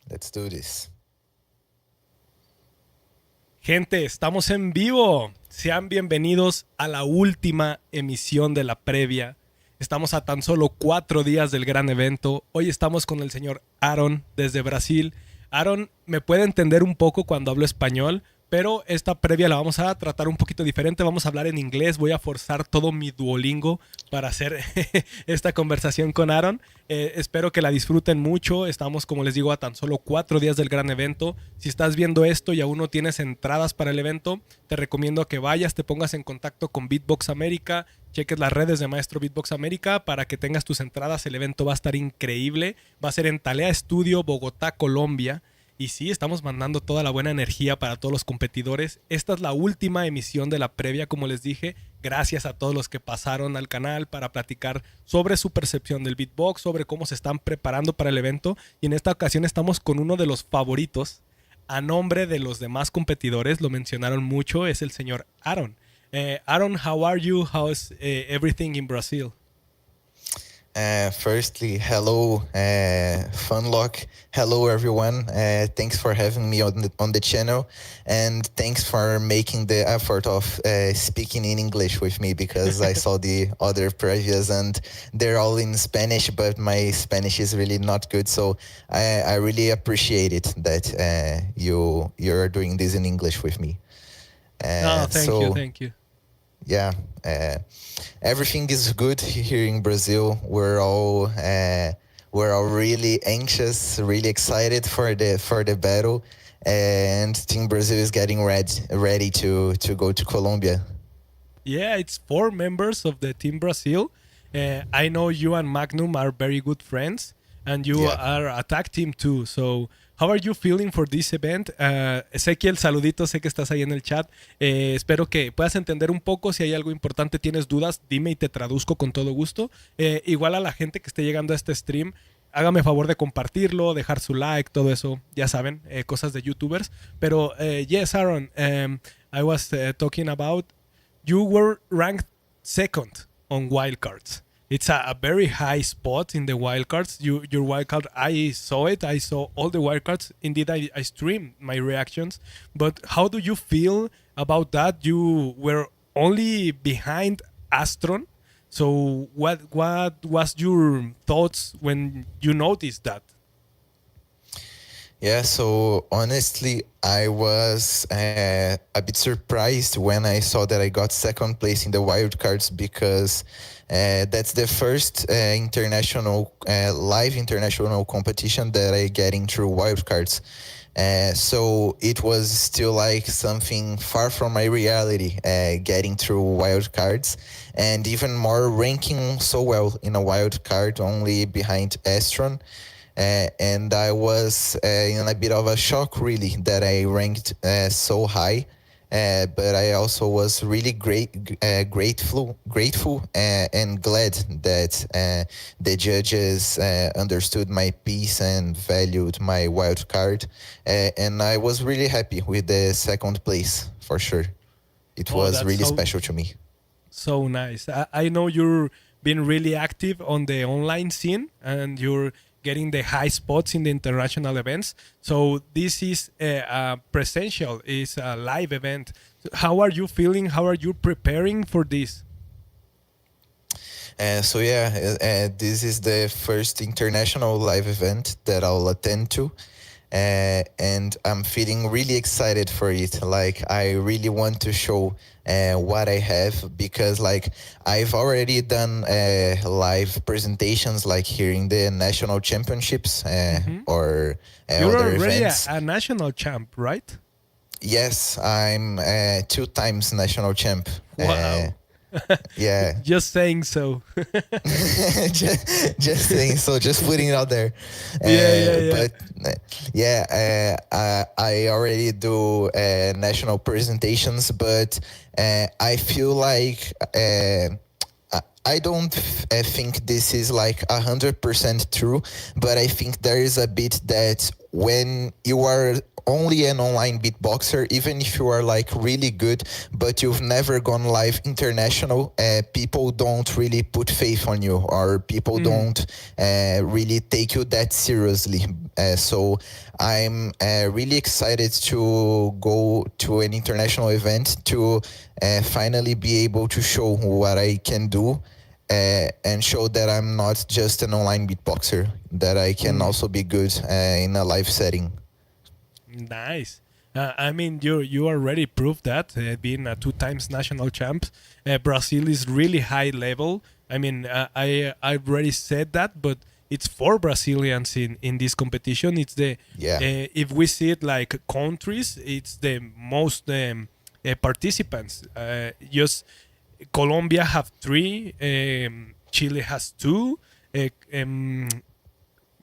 Let's do this. Gente, estamos en vivo. Sean bienvenidos a la última emisión de la previa. Estamos a tan solo 4 días del gran evento. Hoy estamos con el señor Aaron desde Brasil. Aaron me puede entender un poco cuando hablo español, pero esta previa la vamos a tratar un poquito diferente. Vamos a hablar en inglés. Voy a forzar todo mi Duolingo para hacer esta conversación con Aaron. Espero que la disfruten mucho. Estamos, como les digo, a tan solo 4 días del gran evento. Si estás viendo esto y aún no tienes entradas para el evento, te recomiendo que vayas, te pongas en contacto con Beatbox América, cheques las redes de Maestro Beatbox América para que tengas tus entradas. El evento va a estar increíble. Va a ser en Talea Studio, Bogotá, Colombia. Y sí, estamos mandando toda la buena energía para todos los competidores. Esta es la última emisión de la previa, como les dije. Gracias a todos los que pasaron al canal para platicar sobre su percepción del beatbox, sobre cómo se están preparando para el evento. Y en esta ocasión estamos con uno de los favoritos. A nombre de los demás competidores, lo mencionaron mucho, es el señor Aaron. Aaron, how are you? How's everything in Brazil? Firstly, hello, Funlock. Hello, everyone. Thanks for having me on the channel, and thanks for making the effort of speaking in English with me, because I saw the other previous and they're all in Spanish, but my Spanish is really not good. So I really appreciate it that you're doing this in English with me. No, thank you, So thank you. yeah, everything is good here in Brazil. We're all really anxious, really excited for the battle, and Team Brazil is getting ready to go to Colombia. Yeah, it's 4 members of the Team Brazil. I know you and Magnum are very good friends, and you Yeah. are a tag team too. So, how are you feeling for this event? Ezequiel, saludito, sé que estás ahí en el chat. Espero que puedas entender un poco. Si hay algo importante, tienes dudas, dime y te traduzco con todo gusto. Igual a la gente que esté llegando a este stream, hágame favor de compartirlo, dejar su like, todo eso, ya saben, cosas de youtubers. Pero, yes, Aaron, I was talking about you were ranked second on wildcards. It's a very high spot in the wildcards. Your wildcard, I saw it. I saw all the wildcards. Indeed, I streamed my reactions. But how do you feel about that? You were only behind Astron. So what was your thoughts when you noticed that? Yeah, so honestly, I was a bit surprised when I saw that I got second place in the wildcards, because that's the first live international competition that I get in through wildcards. So it was still like something far from my reality, getting through wildcards, and even more ranking so well in a wildcard, only behind Astron. And I was in a bit of a shock, really, that I ranked so high. But I also was really grateful, and glad that the judges understood my piece and valued my wild card. And I was really happy with the second place, for sure. It Oh, was that's really special to me. so nice. I know you're being really active on the online scene and you're getting the high spots in the international events. So this is a presential, is a live event. How are you feeling? How are you preparing for this? So yeah, this is the first international live event that I'll attend to. And I'm feeling really excited for it. Like, I really want to show what I have, because like I've already done live presentations, like here in the national championships Hmm. or You're other already events. a national champ, right? Yes, I'm 2 times national champ. Wow. Yeah. Just saying so. just saying, so just putting it out there. Yeah, yeah, yeah. But yeah, I already do national presentations, but I feel like I don't think this is like 100% true, but I think there is a bit that when you are only an online beatboxer, even if you are like really good, but you've never gone live international, people don't really put faith on you, or people don't really take you that seriously. So I'm really excited to go to an international event to finally be able to show what I can do. And show that I'm not just an online beatboxer, that I can also be good in a live setting. Nice. I mean, you already proved that being a 2 times national champ. Brazil is really high level. I mean, I've already said that, but it's 4 Brazilians in this competition. It's the if we see it like countries, it's the most participants. Just Colombia have 3, Chile has 2,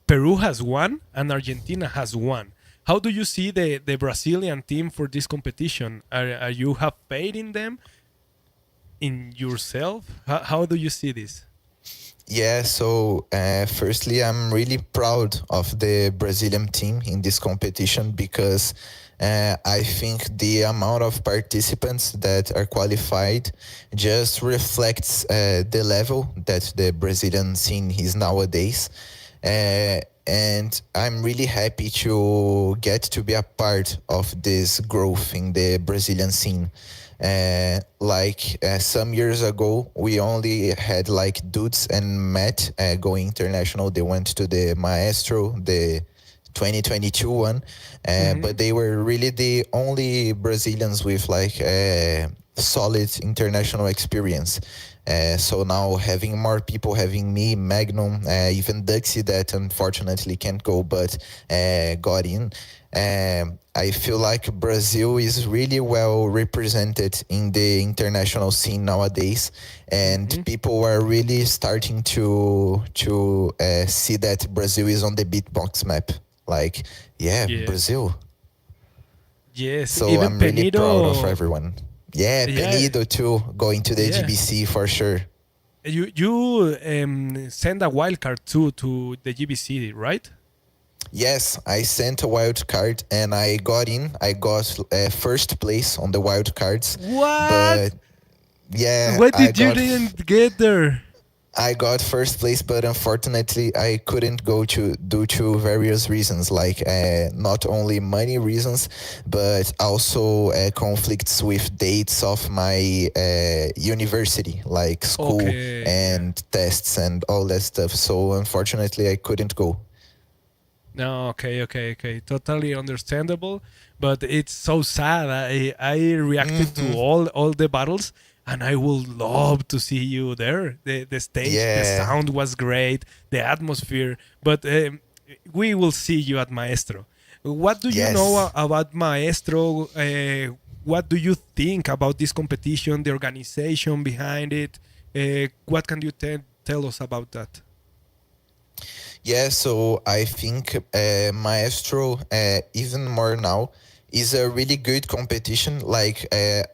Peru has 1, and Argentina has 1. How do you see the Brazilian team for this competition? Are you have faith in them, in yourself? How do you see this? Yeah, so firstly, I'm really proud of the Brazilian team in this competition because I think the amount of participants that are qualified just reflects the level that the Brazilian scene is nowadays. And I'm really happy to get to be a part of this growth in the Brazilian scene. Some years ago, we only had like Dudes and Matt going international. They went to the Maestro, the 2022 one, but they were really the only Brazilians with like solid international experience. So now having more people, having me, Magnum, even Duxie that unfortunately can't go but got in. I feel like Brazil is really well represented in the international scene nowadays, and people are really starting to see that Brazil is on the beatbox map. Like, Brazil. Yes, So even I'm really Penido. proud of everyone. Yeah, Penido too, going to the GBC for sure. You send a wild card too to the GBC, right? Yes, I sent a wild card and I got in. I got first place on the wild cards. What? But yeah, Why did you didn't get there? I got first place, but unfortunately I couldn't go due to various reasons, like not only money reasons, but also conflicts with dates of my university, like school and tests and all that stuff. So unfortunately I couldn't go. No, okay. Totally understandable, but it's so sad. I reacted to all the battles, and I would love to see you there. The stage, the sound was great, the atmosphere. But we will see you at Maestro. What do you know about Maestro? What do you think about this competition, the organization behind it? What can you tell us about that? Yeah, so I think Maestro, even more now, is a really good competition. Like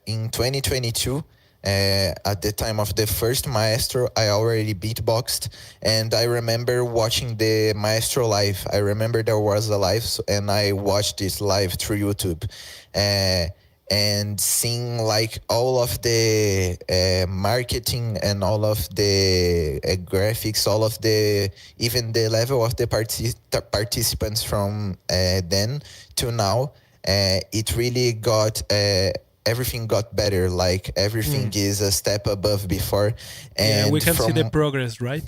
in 2022, at the time of the first Maestro, I already beatboxed, and I remember watching the Maestro live. I remember there was a live, and I watched it live through YouTube. And seeing like all of the marketing and all of the graphics, all of the, even the level of the participants from then to now, it really got, everything got better. Like everything is a step above before. And we can see the progress, right?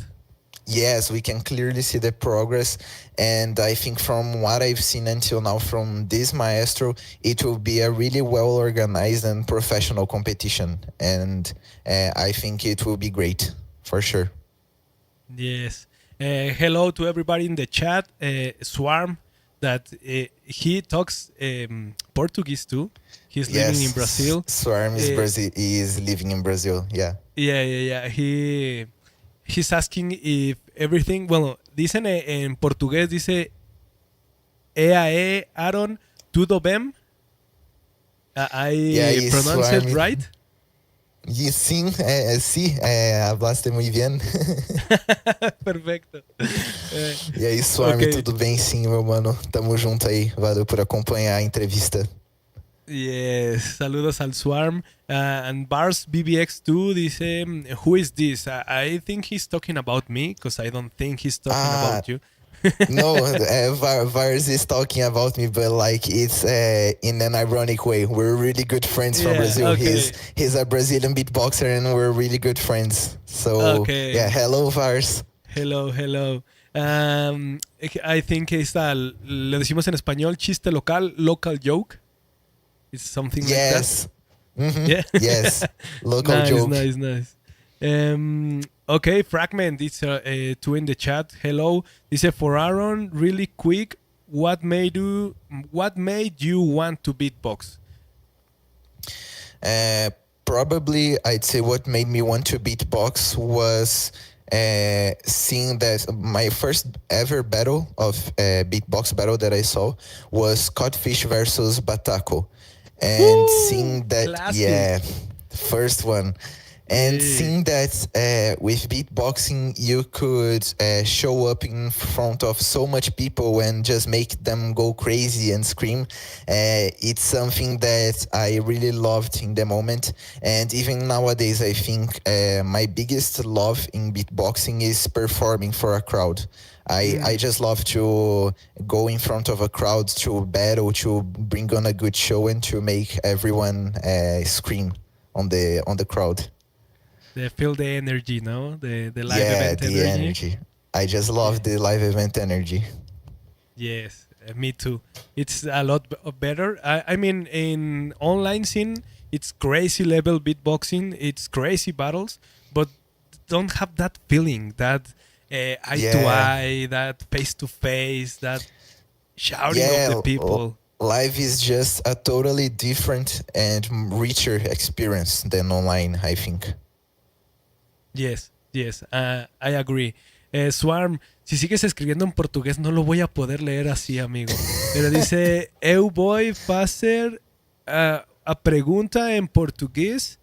Yes, we can clearly see the progress. And I think from what I've seen until now from this Maestro, it will be a really well organized and professional competition. And I think it will be great, for sure. Yes. Hello to everybody in the chat. Swarm, that he talks Portuguese too. He's living in Brazil. Swarm is living in Brazil, yeah. Yeah. He's asking if everything, bueno, dicen en portugués, dice EAE, Aaron, tudo bem? I pronounce it right? Y sim, sí, hablaste muy bien. Perfecto. Eh, E aí, ok. Swarm, tudo bem? Sim, meu mano. Tamo junto aí. Valeu por acompanhar a entrevista. Yes, saludos al Swarm. And Bars BBX2 dice, Who is this? I think he's talking about me, because I don't think he's talking Ah, about you. no, Vars is talking about me, but like it's in an ironic way. We're really good friends from Yeah, Brazil. okay. He's a Brazilian beatboxer, and we're really good friends. So yeah, Okay. hello, Vars. Hello, hello. I think está, le decimos en español, chiste local, local joke. It's something like that. Yes. Yeah. Yes. Local Nice, joke. nice, nice. Okay, Fragment, it's two in the chat. Hello. Dice for Aaron, really quick, what made you want to beatbox? Probably, I'd say what made me want to beatbox was seeing that my first ever battle of beatbox battle that I saw was Codfish versus Bataco, and Woo! seeing that, Classic. yeah, first one. And Yeah. seeing that with beatboxing, you could show up in front of so much people and just make them go crazy and scream. It's something that I really loved in the moment. And even nowadays, I think my biggest love in beatboxing is performing for a crowd. I just love to go in front of a crowd, to battle, to bring on a good show, and to make everyone scream on the crowd. They feel the energy, no? The live Yeah, event the energy. energy. I just love Yeah. the live event energy. Yes, me too. It's a lot better. I mean, in online scene, it's crazy level beatboxing. It's crazy battles, but don't have that feeling, that eye to Yeah, eye, that face to face, that shouting of the yeah. people. Live is just a totally different and richer experience than online, I think. Yes, yes, I agree. Swarm, si sigues escribiendo en portugués no lo voy a poder leer así, amigo. Pero dice, eu voy fazer a pergunta em português,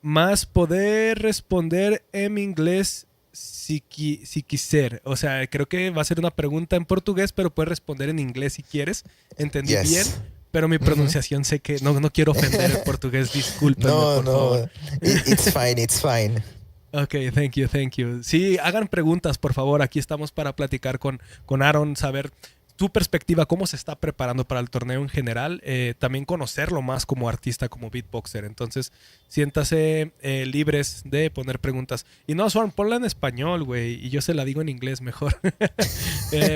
mas poder responder en inglés si quiser. O sea, creo que va a ser una pregunta en portugués, pero puedes responder en inglés si quieres. Entendí bien, Yes. pero mi Mhm. pronunciación sé que no quiero ofender el portugués. Discúlpenme, No, por favor. no. It's fine, it's fine. Ok, thank you, thank you. Sí, hagan preguntas, por favor. Aquí estamos para platicar con Aaron, saber tu perspectiva, cómo se está preparando para el torneo en general, también conocerlo más como artista, como beatboxer. Entonces, siéntase libres de poner preguntas. Y no, Swarm, ponla en español, güey, y yo se la digo en inglés mejor.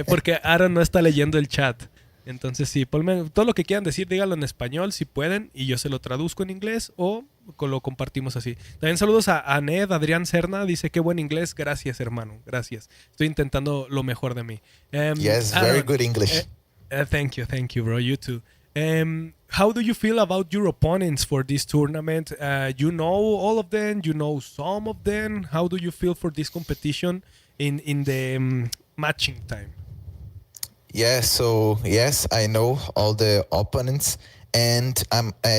Porque Aaron no está leyendo el chat. Entonces, sí, ponme todo lo que quieran decir, díganlo en español si pueden, y yo se lo traduzco en inglés o lo compartimos así. También saludos a Ned, Adrián Serna, dice qué buen inglés, gracias hermano, gracias. Estoy intentando lo mejor de mí. Yes, very Aaron, good English. thank you, bro, you too. How do you feel about your opponents for this tournament? You know all of them, you know some of them. How do you feel for this competition in the matching time? Yeah, so yes, I know all the opponents, and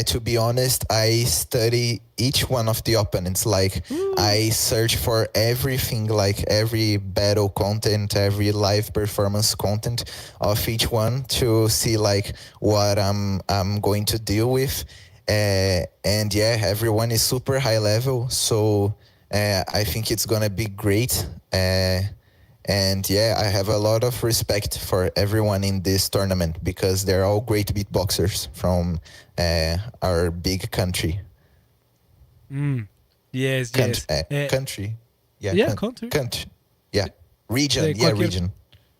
to be honest, I study each one of the opponents. Like Ooh. I search for everything, like every battle content, every live performance content of each one to see like what I'm going to deal with. And yeah, everyone is super high level, so I think it's gonna be great. And yeah, I have a lot of respect for everyone in this tournament because they're all great beatboxers from our big country. Mm. Yes, yes. Country. Yeah, Yeah, country. country. Yeah. Region. De Yeah, cualquier region.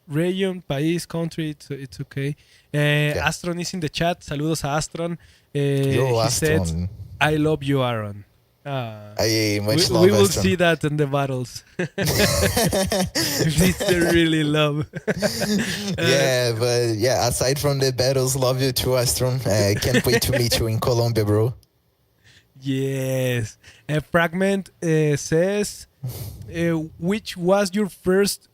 region, país, country, it's okay. Yeah. Astron is in the chat. Saludos a Astron. Yo, He said, Aston. I love you, Aaron. Ah, I much we love will see Aston. that in the battles. It's really love. Yeah, but yeah, aside from the battles, love you too, Aston. Can't wait to meet you in Colombia, bro. Yes. A fragment says, which was your first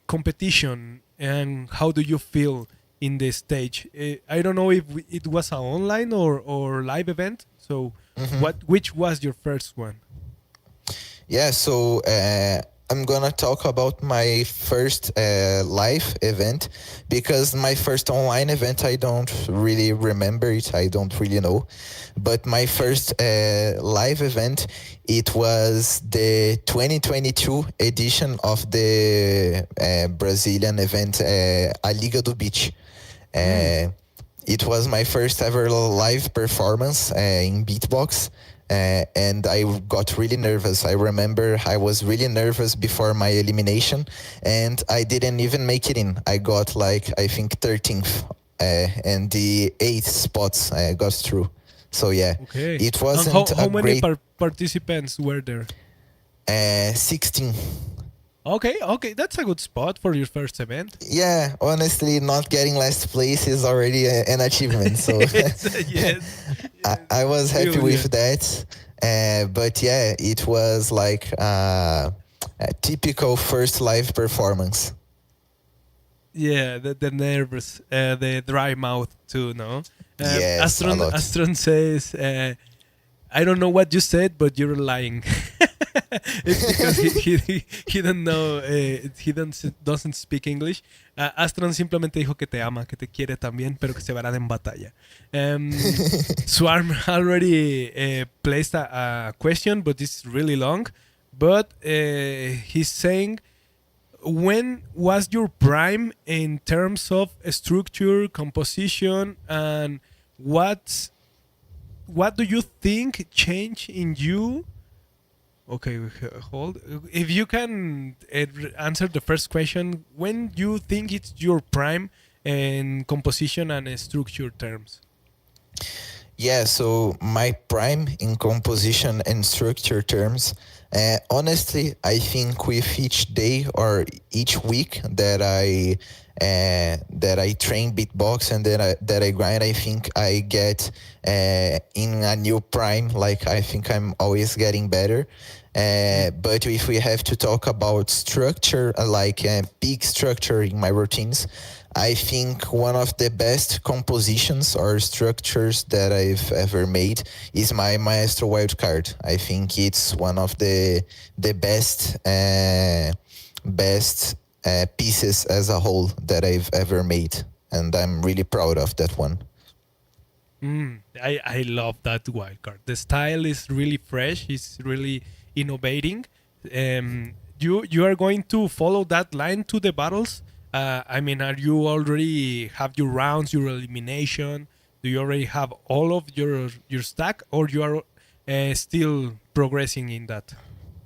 competition and how do you feel in the stage. I don't know if it was an online or live event. So, which was your first one? Yeah, so I'm gonna talk about my first live event because my first online event I don't really remember it. I don't really know, but my first live event, it was the 2022 edition of the Brazilian event A Liga do Beach. It was my first ever live performance in beatbox. And I got really nervous. I remember I was really nervous before my elimination, and I didn't even make it in. I got like, I think 13th, and the 8 spots I got through. So yeah, Okay. it And wasn't how a many great. participants were there? 16. Okay, that's a good spot for your first event. Yeah, honestly, not getting last place is already an achievement. So Yes. I was happy Feel with you. that. But yeah, it was like a typical first live performance. Yeah, the nervous, the dry mouth too. No, Yes, a lot. Astron says, "I don't know what you said, but you're lying." It's because he don't know, he doesn't speak English. Astron simplemente dijo que te ama, que te quiere también, pero que se verán en batalla. Swarm already placed a question, but it's really long. But he's saying, when was your prime in terms of structure, composition, and what do you think changed in you? Okay, hold. If you can answer the first question, when you think it's your prime in composition and structure terms? Yeah, so my prime in composition and structure terms, honestly, I think with each day or each week that I train beatbox and that I grind, I think I get in a new prime. Like I think I'm always getting better. But if we have to talk about structure, like big structure in my routines, I think one of the best compositions or structures that I've ever made is my Maestro wildcard. I think it's one of the best pieces as a whole that I've ever made, and I'm really proud of that one. I love that wildcard. The style is really fresh. It's really innovating. You are going to follow that line to the battles. I mean, are you already have your rounds, your elimination? Do you already have all of your stack, or you are still progressing in that,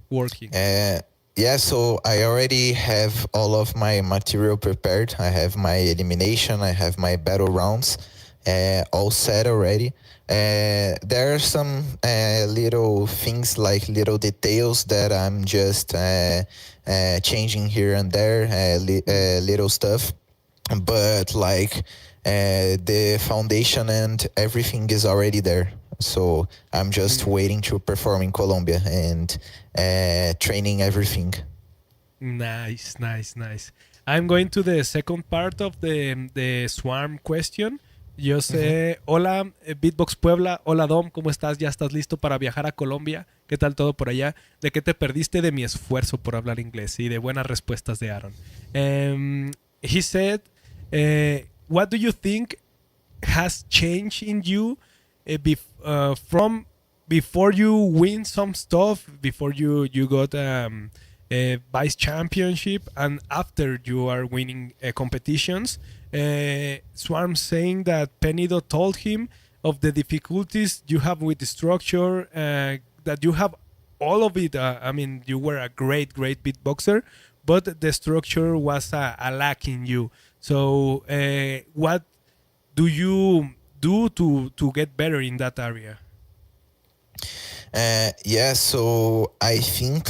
working? Yeah, so I already have all of my material prepared. I have my elimination, I have my battle rounds all set already. There are some little things, like little details that I'm just changing here and there, little stuff. But like the foundation and everything is already there. So I'm just waiting to perform in Colombia and training everything. Nice. I'm going to the second part of the Swarm question. Yo sé, hola Beatbox Puebla, hola Dom, ¿cómo estás? ¿Ya estás listo para viajar a Colombia? ¿Qué tal todo por allá? ¿De qué te perdiste? De mi esfuerzo por hablar inglés y de buenas respuestas de Aaron. He said, what do you think has changed in you from before you win some stuff, before you got a vice championship, and after you are winning competitions? Swarm saying that Penido told him of the difficulties you have with the structure, that you have all of it. I mean, you were a great beatboxer, but the structure was a lack in you. So, what do you do to get better in that area? Yeah, so I think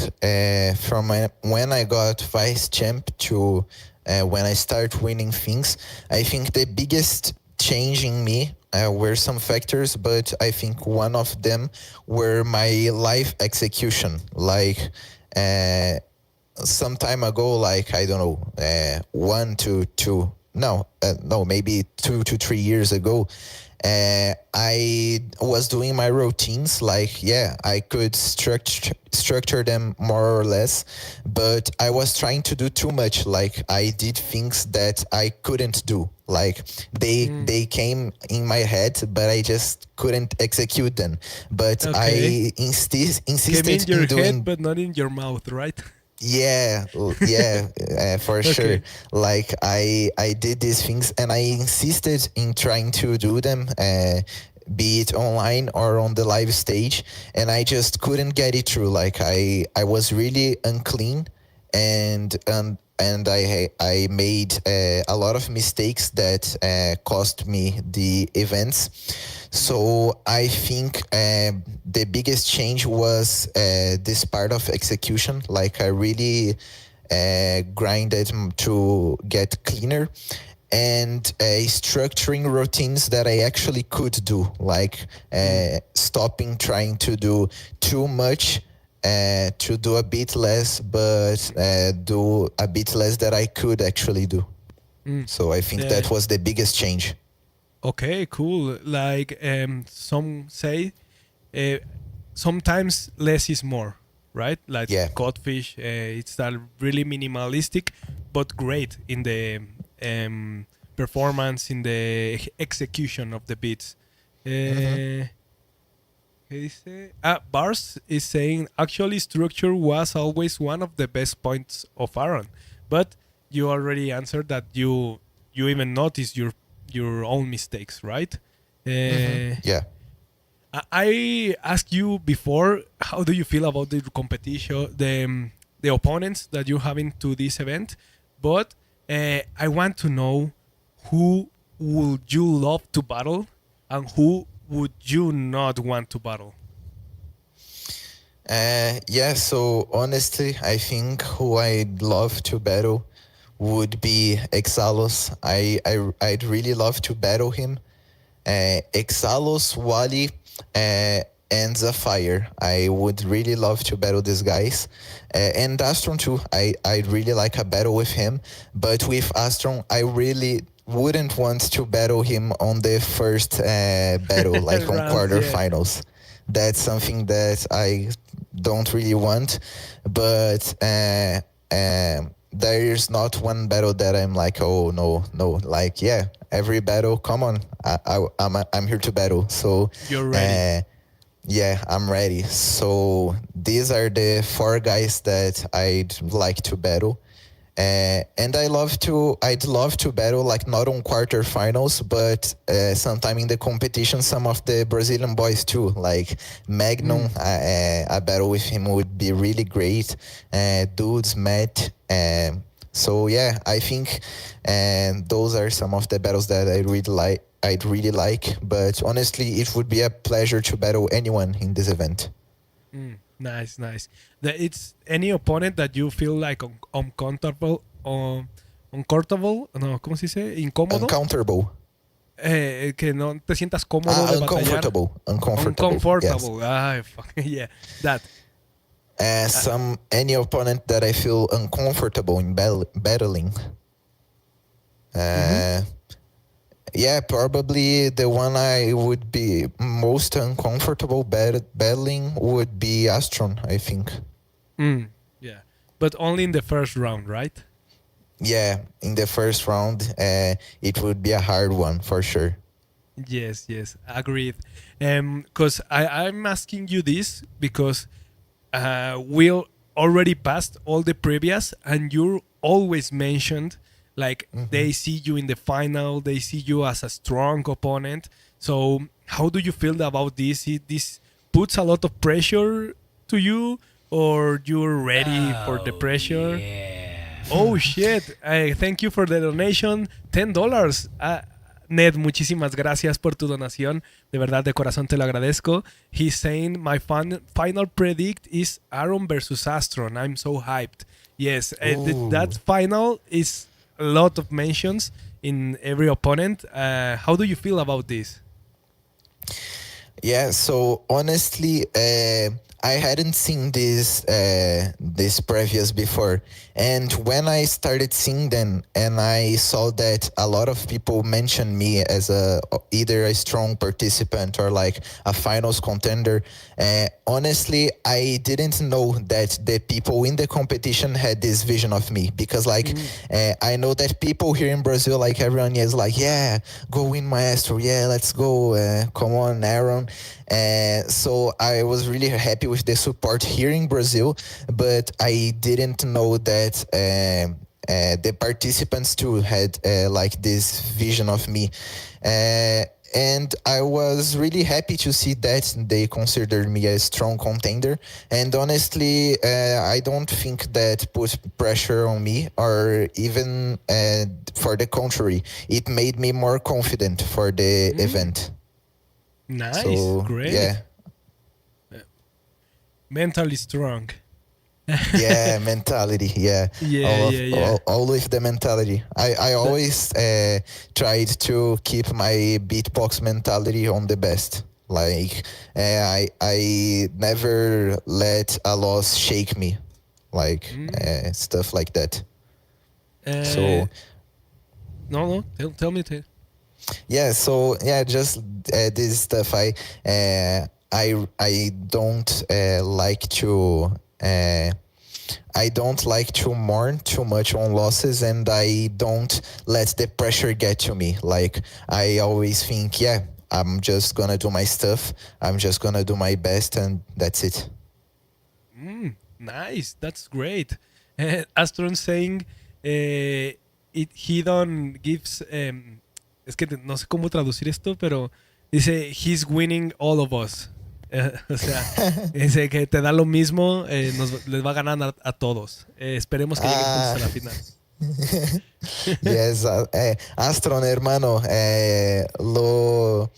from when I got vice champ to when I start winning things, I think the biggest change in me were some factors, but I think one of them were my live execution. Like some time ago, like I don't know, 1 to 2 no, maybe 2 to 3 years ago, I was doing my routines. Like, yeah, I could structure them more or less, but I was trying to do too much. Like, I did things that I couldn't do. Like, they came in my head, but I just couldn't execute them. But Okay. I Came in insisted your in head, doing. but not in your mouth, right? Yeah, for sure. Okay. Like, I did these things and I insisted in trying to do them, be it online or on the live stage, and I just couldn't get it through. Like, I was really unclean, and I made a lot of mistakes that cost me the events. So I think the biggest change was this part of execution. Like, I really grinded to get cleaner and structuring routines that I actually could do, like stopping trying to do too much, to do a bit less, but do a bit less that I could actually do. Mm. So I think Uh, that was the biggest change. okay, cool. Like some say, uh, sometimes less is more, right? Like Yeah. Codfish, it's that really minimalistic, but great in the performance, in the execution of the beats. Hmm. ¿Qué dice? Bars is saying actually structure was always one of the best points of Aaron, but you already answered that you even notice your own mistakes, right? Hmm. Uh, Yeah. I asked you before, how do you feel about the competition, the opponents that you have into this event? But I want to know who would you love to battle and who would you not want to battle? Yeah, so honestly, I think who I'd love to battle would be Exalos. I'd really love to battle him. Exalos, Wally, and Zafire. I would really love to battle these guys. And Astron too. I'd really like a battle with him. But with Astron, I really wouldn't want to battle him on the first battle, like on Rounds, yeah. quarterfinals. That's something that I don't really want. But there's not one battle that I'm like, oh no, no. Like, yeah, every battle, come on, I'm here to battle. So, You're ready. uh, yeah, I'm ready. So these are the four guys that I'd like to battle. And I'd love to battle, like, not on quarterfinals, but sometime in the competition, some of the Brazilian boys too, like Magnum. Mm. A battle with him would be really great. Dudes, Matt. So yeah, I think those are some of the battles that I really like. I'd really like, but honestly, it would be a pleasure to battle anyone in this event. Nice, nice. It's any opponent that you feel like uncomfortable, uncomfortable, no, ¿cómo se dice? Incómodo, Uncounterable. que no te sientas cómodo de batallar. Uncomfortable. Yes. Uncomfortable. Ay, fuck, yeah, that. Uh, Any opponent that I feel uncomfortable in battling. mhm. Uh, yeah, probably the one I would be most uncomfortable battling would be Astron, I think. Yeah, but only in the first round, right? Yeah, in the first round, it would be a hard one for sure. Yes, yes, agreed. Because I'm asking you this because we already passed all the previous, and you always mentioned like Hmm. they see you in the final, they see you as a strong opponent. So how do you feel about this? This puts a lot of pressure to you, or you're ready for the Oh, pressure? yeah. Oh shit! Thank you for the donation, $10. Ned, muchísimas gracias por tu donación. De verdad, de corazón te lo agradezco. He's saying my final predict is Aaron versus Astron. I'm so hyped. Yes, Ooh. that final is a lot of mentions in every opponent. How do you feel about this? Yeah, so honestly, I hadn't seen these previous before, and when I started seeing them, and I saw that a lot of people mentioned me as either a strong participant or like a finals contender. Honestly, I didn't know that the people in the competition had this vision of me, because like I know that people here in Brazil, like everyone is like, yeah, go win Maestro, yeah, let's go, come on, Aaron. So I was really happy with the support here in Brazil, but I didn't know that the participants too had like this vision of me. And I was really happy to see that they considered me a strong contender. And honestly, I don't think that put pressure on me, or even for the contrary, it made me more confident for the event. Nice, So, great. yeah. Mentally strong. Yeah, mentality. Yeah, Yeah. all with the mentality. I always tried to keep my beatbox mentality on the best. Like I never let a loss shake me, like stuff like that. Uh, So no, tell me. yeah, so yeah, just this stuff. I don't like to. I don't like to mourn too much on losses, and I don't let the pressure get to me. Like, I always think, yeah, I'm just gonna do my stuff. I'm just gonna do my best, and that's it. Nice, that's great. Astron saying he don't gives. Es que no sé cómo traducir esto, pero dice he's winning all of us. O sea, dice que te da lo mismo, les va a ganar a todos. Esperemos que lleguen juntos a la final. Yes, Astron, hermano, lo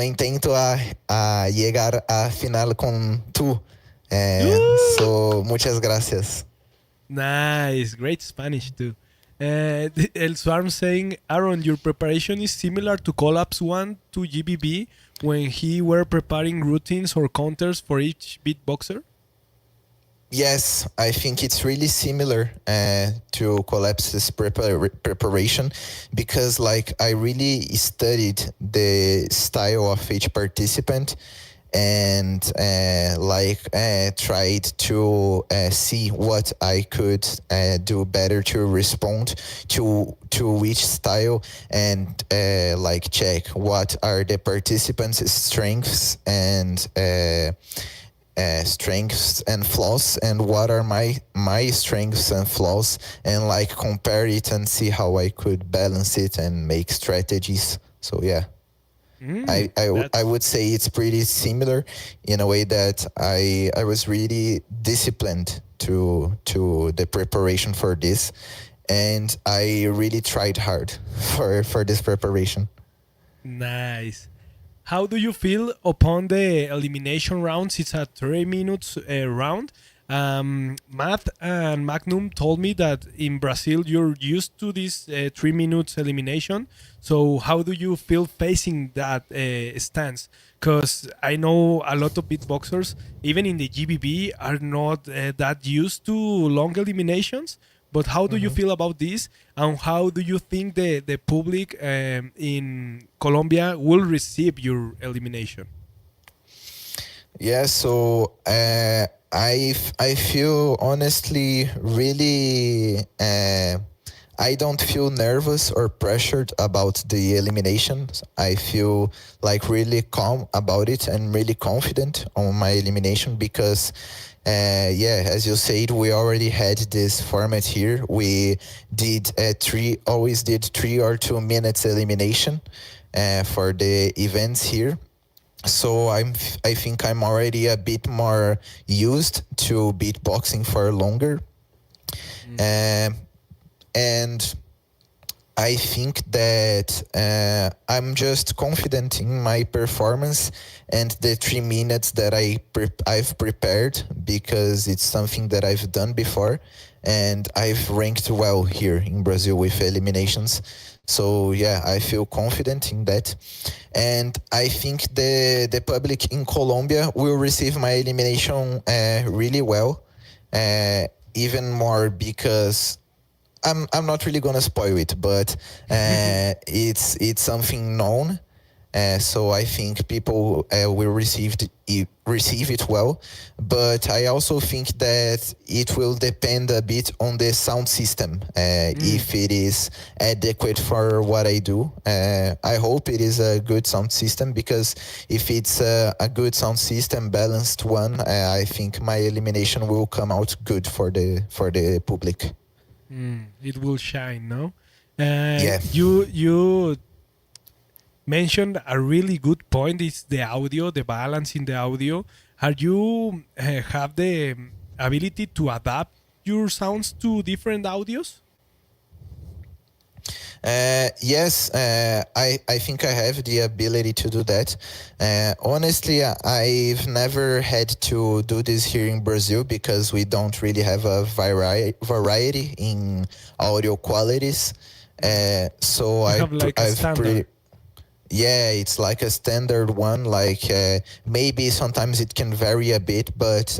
intento a llegar a final con tú. So, muchas gracias. Nice, great Spanish too. El Swarm saying, Aaron, your preparation is similar to Collapse 1 to GBB when he were preparing routines or counters for each beatboxer? Yes, I think it's really similar to Collapse's preparation, because like I really studied the style of each participant, and tried to see what I could do better to respond to each style, and like check what are the participants' strengths and flaws, and what are my strengths and flaws, and like compare it and see how I could balance it and make strategies. So yeah. I would say it's pretty similar in a way that I was really disciplined to the preparation for this, and I really tried hard for this preparation. Nice. How do you feel upon the elimination rounds? It's a 3 minutes round. Matt and Magnum told me that in Brazil you're used to this 3 minutes elimination. So how do you feel facing that stance? Because I know a lot of beatboxers, even in the GBB, are not that used to long eliminations. But how do you feel about this? And how do you think the public in Colombia will receive your elimination? Yeah, so I feel honestly really I don't feel nervous or pressured about the eliminations. I feel like really calm about it and really confident on my elimination, because yeah, as you said, we already had this format here. We did always did 3 or 2 minutes elimination for the events here. So I think I'm already a bit more used to beatboxing for longer. And I think that I'm just confident in my performance and the 3 minutes that I've prepared, because it's something that I've done before, and I've ranked well here in Brazil with eliminations. So yeah, I feel confident in that, and I think the public in Colombia will receive my elimination really well, even more because I'm not really gonna spoil it, but it's something known. So I think people will receive it well, but I also think that it will depend a bit on the sound system, if it is adequate for what I do. I hope it is a good sound system, because if it's a good sound system, balanced one, I think my elimination will come out good for the public. It will shine, no? Yeah. You mentioned a really good point. Is the audio, the balance in the audio. Are you have the ability to adapt your sounds to different audios? Yes, I think I have the ability to do that. Honestly, I've never had to do this here in Brazil, because we don't really have a variety in audio qualities. So You have like a I've standard. yeah, it's like a standard one. Like maybe sometimes it can vary a bit, but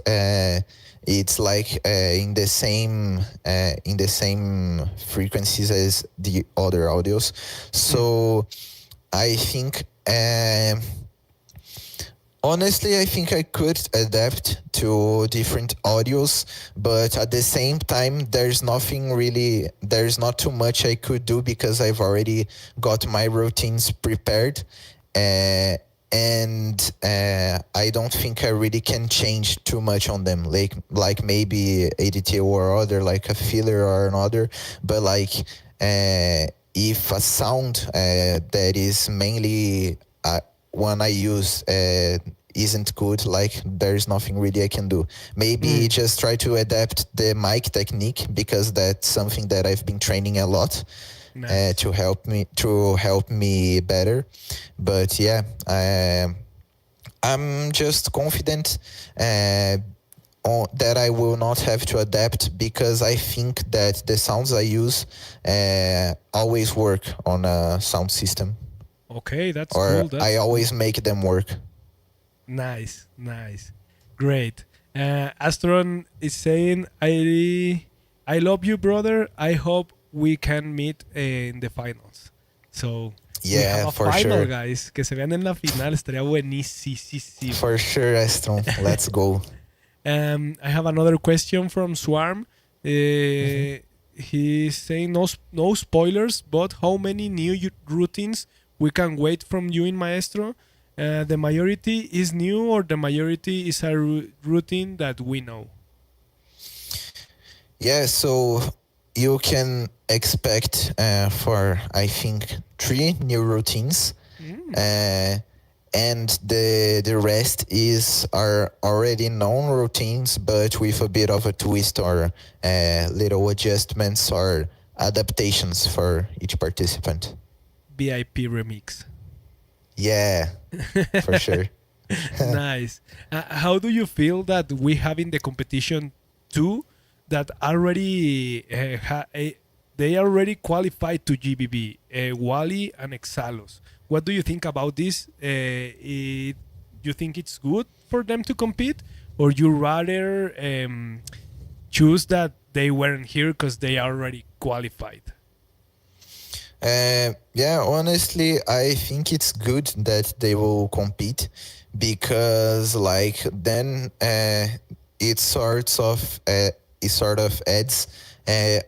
it's like in the same frequencies as the other audios. So I think. Honestly, I think I could adapt to different audios, but at the same time, there's not too much I could do, because I've already got my routines prepared. Uh, and I don't think I really can change too much on them, like maybe ADT or other, like a filler or another. But like, if a sound that is mainly one I use isn't good, like there's nothing really I can do. Maybe just try to adapt the mic technique, because that's something that I've been training a lot Nice. to help me better. But yeah, I'm just confident that I will not have to adapt, because I think that the sounds I use always work on a sound system, Okay, that's or cool. I That's cool. always make them work. Nice, nice, great. Astron is saying, I love you, brother. I hope we can meet in the finals." So we have Yeah, a for final, sure. guys. Que se vean en la final estaría buenísimo. For sure, Astron. Let's go. I have another question from Swarm. Mhm. He's saying no spoilers, but how many new routines we can wait from you in Maestro? The majority is new, or the majority is a routine that we know? Yeah, so you can expect for, I think, 3 new routines. Mm. Uh, and the rest is are already known routines, but with a bit of a twist, or little adjustments or adaptations for each participant. VIP remix. Yeah, for sure. Nice. How do you feel that we have in the competition two that already they already qualified to GBB, Wally and Exalos? What do you think about this? You think it's good for them to compete, or you rather choose that they weren't here because they already qualified? Yeah, honestly, I think it's good that they will compete, because like then it sort of adds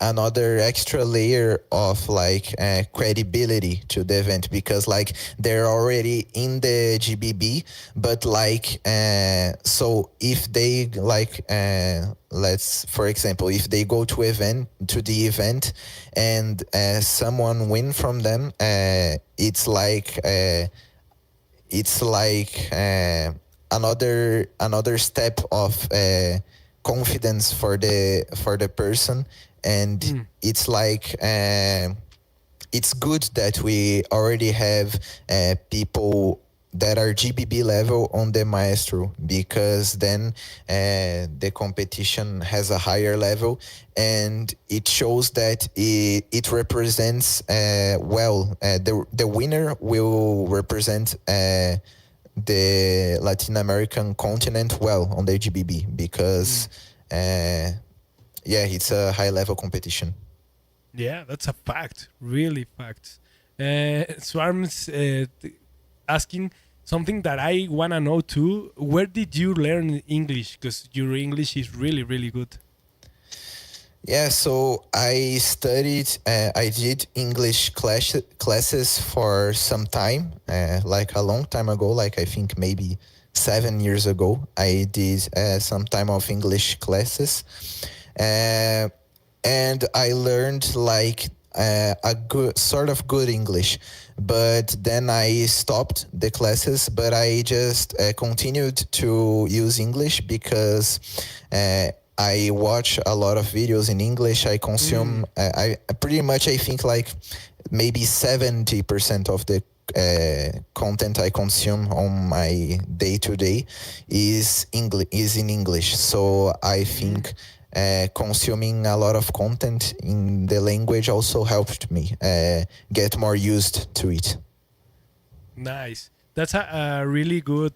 another extra layer of like credibility to the event, because like they're already in the GBB, but like so if they like let's, for example, if they go to the event, and someone win from them, it's like another step of confidence for the person. And Mm. it's like it's good that we already have people that are GBB level on the Maestro, because then the competition has a higher level, and it shows that it represents well. The winner will represent the Latin American continent well on the GBB, because it's a high level competition. Yeah, that's a fact. Really fact. Swarm's asking something that I want to know too. Where did you learn English? Because your English is really, really good. Yeah, so I did English classes for some time, like a long time ago, like I think maybe 7 years ago. I did some time of English classes. And I learned like a good English, but then I stopped the classes. But I just continued to use English because I watch a lot of videos in English. I consume. I pretty much, I think, like maybe 70% of the content I consume on my day-to-day is in English. So I think consuming a lot of content in the language also helped me get more used to it. Nice. That's a really good,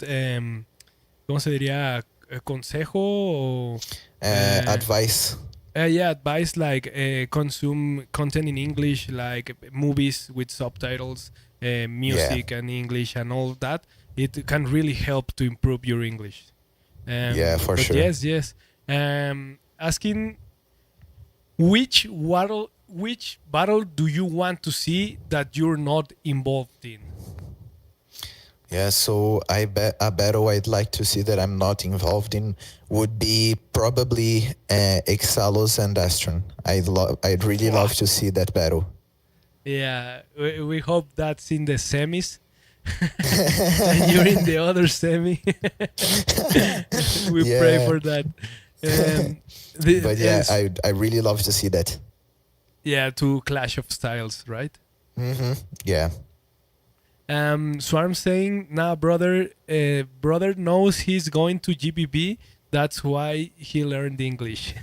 ¿cómo se diría? Consejo o Advice. Advice like consume content in English, like movies with subtitles, music and English and all that. It can really help to improve your English. For sure. Yes. Asking which battle do you want to see that you're not involved in? Yeah, so I bet a battle I'd like to see that I'm not involved in would be probably Exalos and Astron. I'd really love to see that battle. Yeah, we hope that's in the semis. And you're in the other semi. We pray for that. I really love to see that. Yeah, to clash of styles, right? Mm-hmm. Yeah. Swarm saying, nah, brother knows he's going to GBB. That's why he learned English.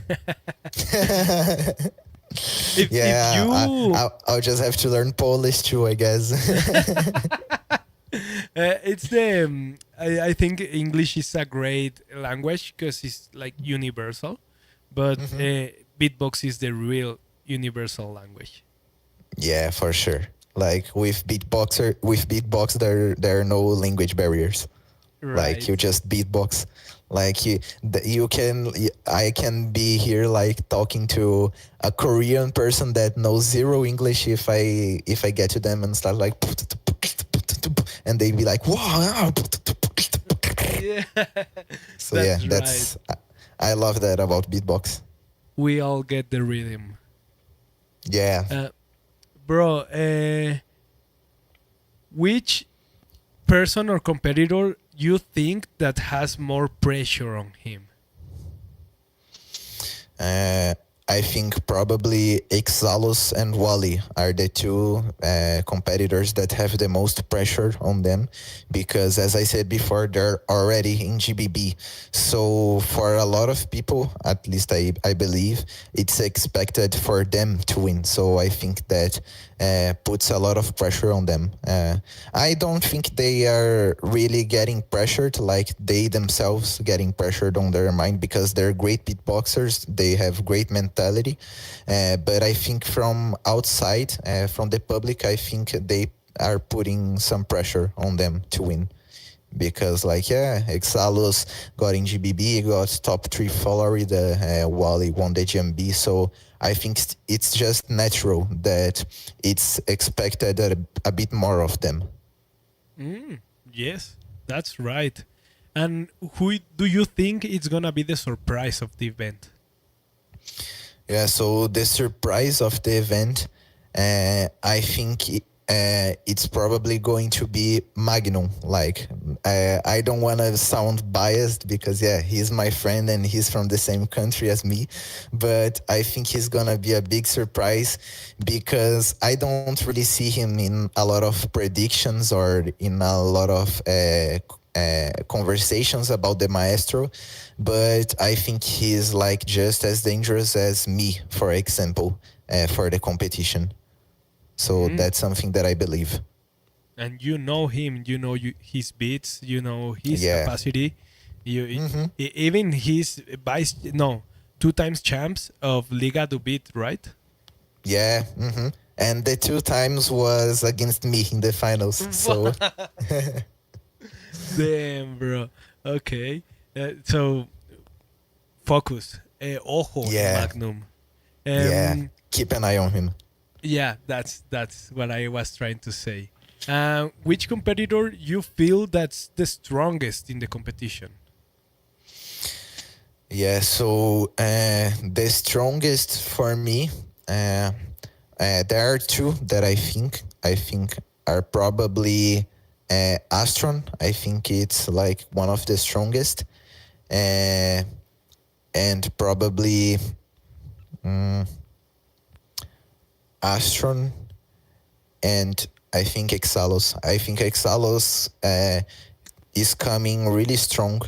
I'll just have to learn Polish too, I guess. It's the I think English is a great language because it's like universal, but beatbox is the real universal language. Yeah, for sure. Like with beatbox, there are no language barriers. Right. Like you just beatbox. Like I can be here like talking to a Korean person that knows zero English if I get to them and start like, and they'd be like, wow. Yeah. So that's right. I love that about beatbox. We all get the rhythm. Yeah. Bro, which person or competitor you think that has more pressure on him? I think probably Exalos and Wally are the two competitors that have the most pressure on them, because as I said before, they're already in GBB. So for a lot of people, at least I believe, it's expected for them to win. So I think that puts a lot of pressure on them. I don't think they are really getting pressured, like they themselves getting pressured on their mind, because they're great beatboxers. They have great mentality. But I think from outside, from the public, I think they are putting some pressure on them to win. Because Exalos got in GBB, got top 3 Florida, Wally won the GMB. So I think it's just natural that it's expected a bit more of them. Yes, that's right. And who do you think is going to be the surprise of the event? Yeah, so the surprise of the event, I think it's probably going to be Magnum. Like, I don't want to sound biased because, yeah, he's my friend and he's from the same country as me. But I think he's going to be a big surprise because I don't really see him in a lot of predictions or in a lot of conversations about the Maestro. But I think he's like just as dangerous as me, for example, for the competition. So Mm. that's something that I believe. And you know him, you know his beats, you know his Yeah. capacity. You Hmm. even his vice no 2 times champs of Liga do Beat, right? Yeah. Hmm. And the two times was against me in the finals. So Damn, bro. Okay, so focus, ojo en yeah, Magnum. yeah. Um, Keep an eye on him. yeah, that's what I was trying to say. Which competitor you feel that's the strongest in the competition? Yeah. So the strongest for me, uh, there are two that I think are probably Astron. I think it's like one of the strongest, uh, and probably Astron, and I think Exalos. I think Exalos is coming really strong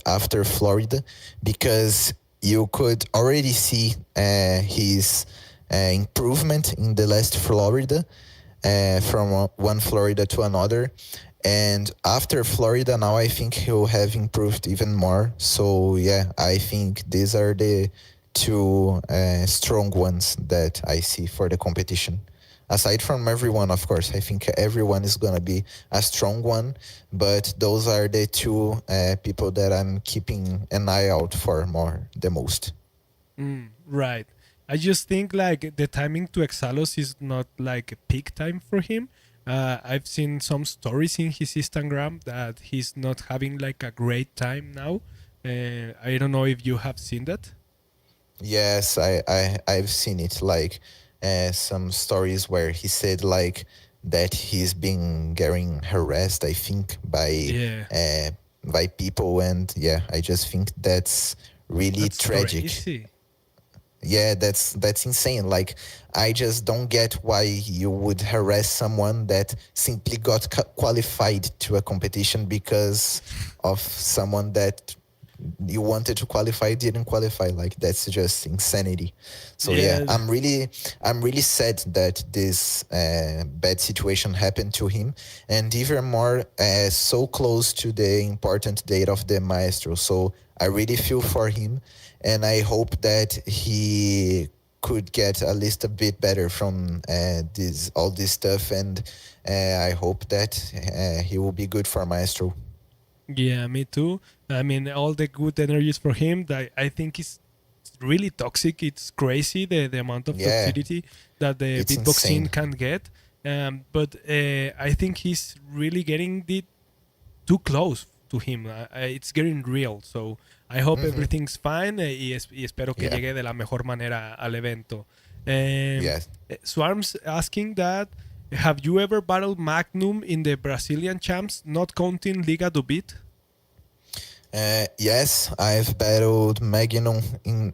after Florida because you could already see his improvement in the last Florida from one Florida to another. And after Florida, now I think he'll have improved even more. So, yeah, I think these are the two strong ones that I see for the competition. Aside from everyone, of course, I think everyone is going to be a strong one, but those are the two people that I'm keeping an eye out for more, the most. Right. I just think like the timing to Exalos is not like a peak time for him. I've seen some stories in his Instagram that he's not having like a great time now. I don't know if you have seen that. Yes, I've seen it, like some stories where he said like that he's been getting harassed, I think, Yeah, by people, and yeah, I just think that's really that's tragic. crazy. Yeah, that's insane. Like, I just don't get why you would harass someone that simply got qualified to a competition because of someone that you wanted to qualify didn't qualify. Like, that's just insanity. So yeah, Yeah, I'm really sad that this bad situation happened to him, and even more so close to the important date of the Maestro. So I really feel for him, and I hope that he could get at least a bit better from this all this stuff, and I hope that he will be good for Maestro. yeah, me too. I mean, all the good energies for him. That I think is really toxic. It's crazy the amount of Yeah, toxicity that the it's beatbox scene insane. can get. But I think he's really getting the too close to him. It's getting real. So I hope Hmm. everything's fine y espero que Yeah, llegue de la mejor manera al evento. Um, yeah. Swarm's asking that. Have you ever battled Magnum in the Brazilian champs, not counting Liga do Beat? Yes, I've battled Magnum in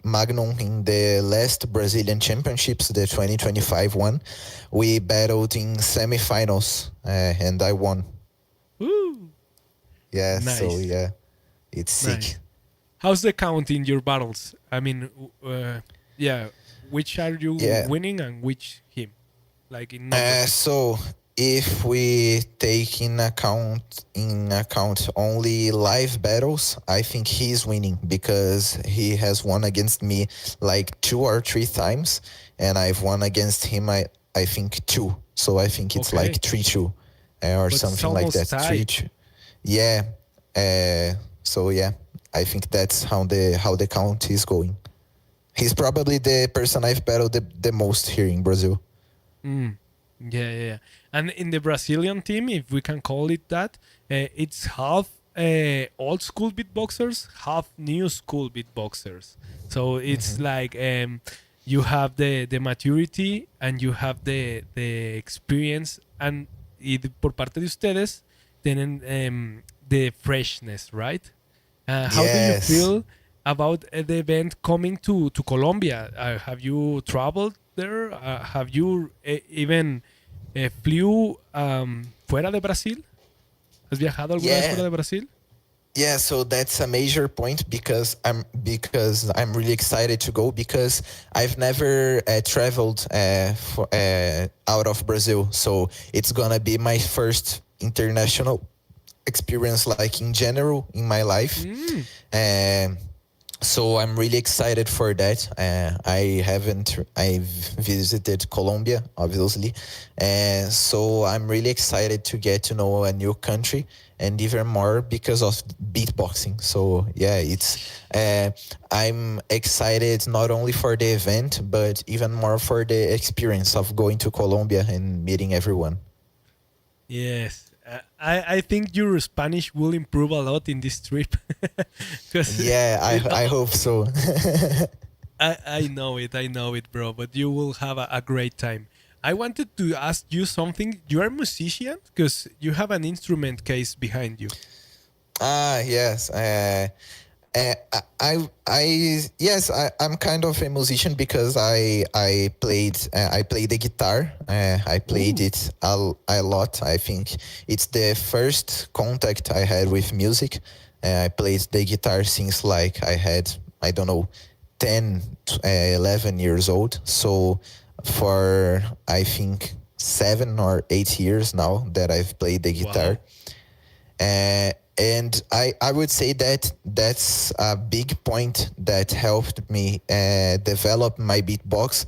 the last Brazilian Championships, the 2025 one. We battled in semifinals, and I won. Woo! Yeah, so Nice, yeah, it's sick. nice. How's the count in your battles? I mean, yeah, which are you Yeah. winning and which him? Like in numbers. So if we take in account only live battles, I think he's winning because he has won against me like two or three times, and I've won against him I think two. So I think it's like Okay, 3-2 or but it's something like almost that. tied. 3-2. Yeah. So yeah, I think that's how the count is going. He's probably the person I've battled the most here in Brazil. Mm. Yeah, yeah, yeah. And in the Brazilian team, if we can call it that, it's half old school beatboxers, half new school beatboxers. So it's Hmm. like you have the maturity and you have the experience por parte de ustedes tienen the freshness, right? How do you Yes. feel about the event coming to Colombia? Have you traveled there? Have you even flew fuera de Brasil? ¿Has viajado alguna vez fuera Yeah. de Brasil? Yeah, so that's a major point because I'm really excited to go because I've never traveled out of Brazil, so it's gonna be my first international experience, like in general in my life. Mm. Um, so I'm really excited for that. I've visited Colombia, obviously, and so I'm really excited to get to know a new country, and even more because of beatboxing. So yeah, I'm excited not only for the event, but even more for the experience of going to Colombia and meeting everyone. Yes. I think your Spanish will improve a lot in this trip. Because Yeah, I hope so. I know it, bro. But you will have a great time. I wanted to ask you something. You are a musician because you have an instrument case behind you. Yes. I'm kind of a musician because I played the guitar. I played Ooh. it a lot. I think it's the first contact I had with music. I played the guitar since like I had, I don't know, 10, 11 years old. So for I think 7 or 8 years now that I've played the guitar. Wow. And I would say that that's a big point that helped me develop my beatbox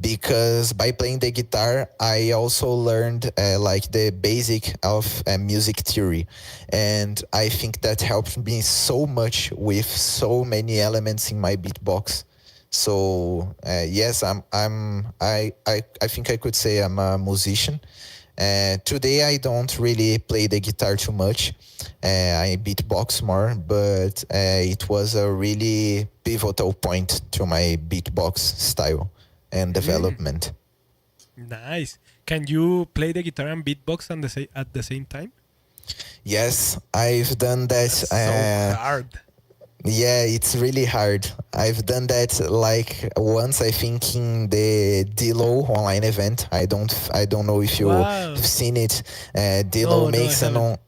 because by playing the guitar, I also learned like the basic of music theory. And I think that helped me so much with so many elements in my beatbox. So yes, I think I could say I'm a musician. Today I don't really play the guitar too much. I beatbox more, but it was a really pivotal point to my beatbox style and Mm, development. nice. Can you play the guitar and beatbox at the same time? Yes, I've done that. That's so hard. Yeah, it's really hard. I've done that like once, I think, in the Dilo online event. I don't know if you've Wow. seen it. Dilo No, I makes haven't.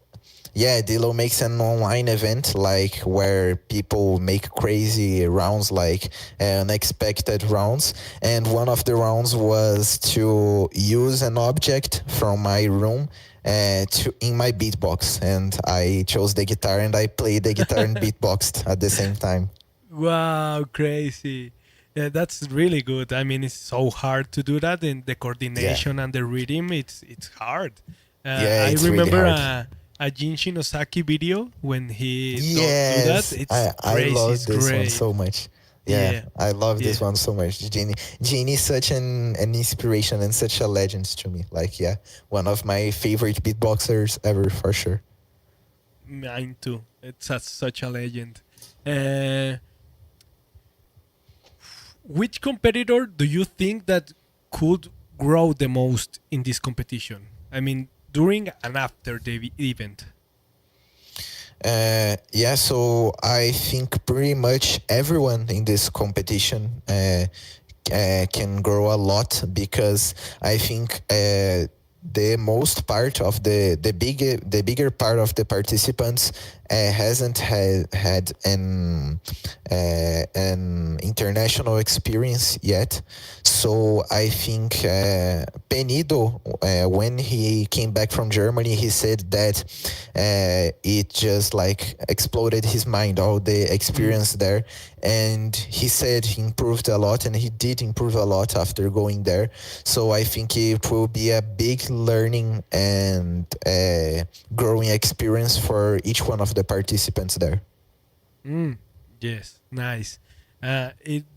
yeah, Dilo makes an online event like where people make crazy rounds, like unexpected rounds. And one of the rounds was to use an object from my room to in my beatbox, and I chose the guitar and I played the guitar and beatboxed at the same time. Wow, crazy. Yeah, that's really good. I mean, it's so hard to do that, and the Yeah, coordination and the rhythm, it's hard. yeah, I it's really remember hard. a Jin Shinosaki video when he do that. Yes, It's I crazy. love It's this one great. so much. Yeah, Yeah, I love this yeah. one so much. Genie is such an inspiration and such a legend to me. Like, yeah, one of my favorite beatboxers ever for sure. Mine too. It's such a legend. Uh, which competitor do you think that could grow the most in this competition? I mean, during and after the event. Yeah, so I think pretty much everyone in this competition can grow a lot because I think the most part of the bigger part of the participants hasn't had an international experience yet. So I think Penido, when he came back from Germany, he said that it just like exploded his mind, all the Mm. experience there. And he said he improved a lot, and he did improve a lot after going there. So I think it will be a big learning and growing experience for each one of the participants there. Mm. Yes, nice.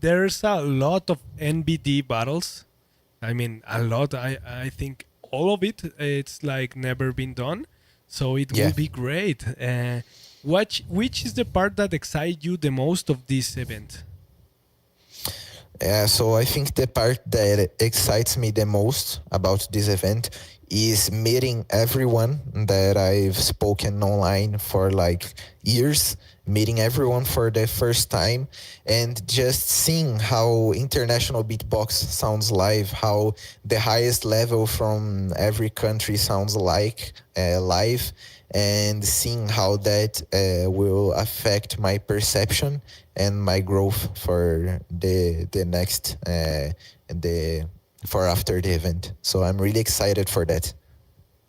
There's a lot of NBD battles. I mean, a lot. I think all of it. It's like never been done. So it will Yeah. be great. Which is the part that excites you the most of this event? So I think the part that excites me the most about this event is meeting everyone that I've spoken online for like years, meeting everyone for the first time, and just seeing how international beatbox sounds live, how the highest level from every country sounds like live, and seeing how that will affect my perception and my growth for the next the for after the event. So I'm really excited for that.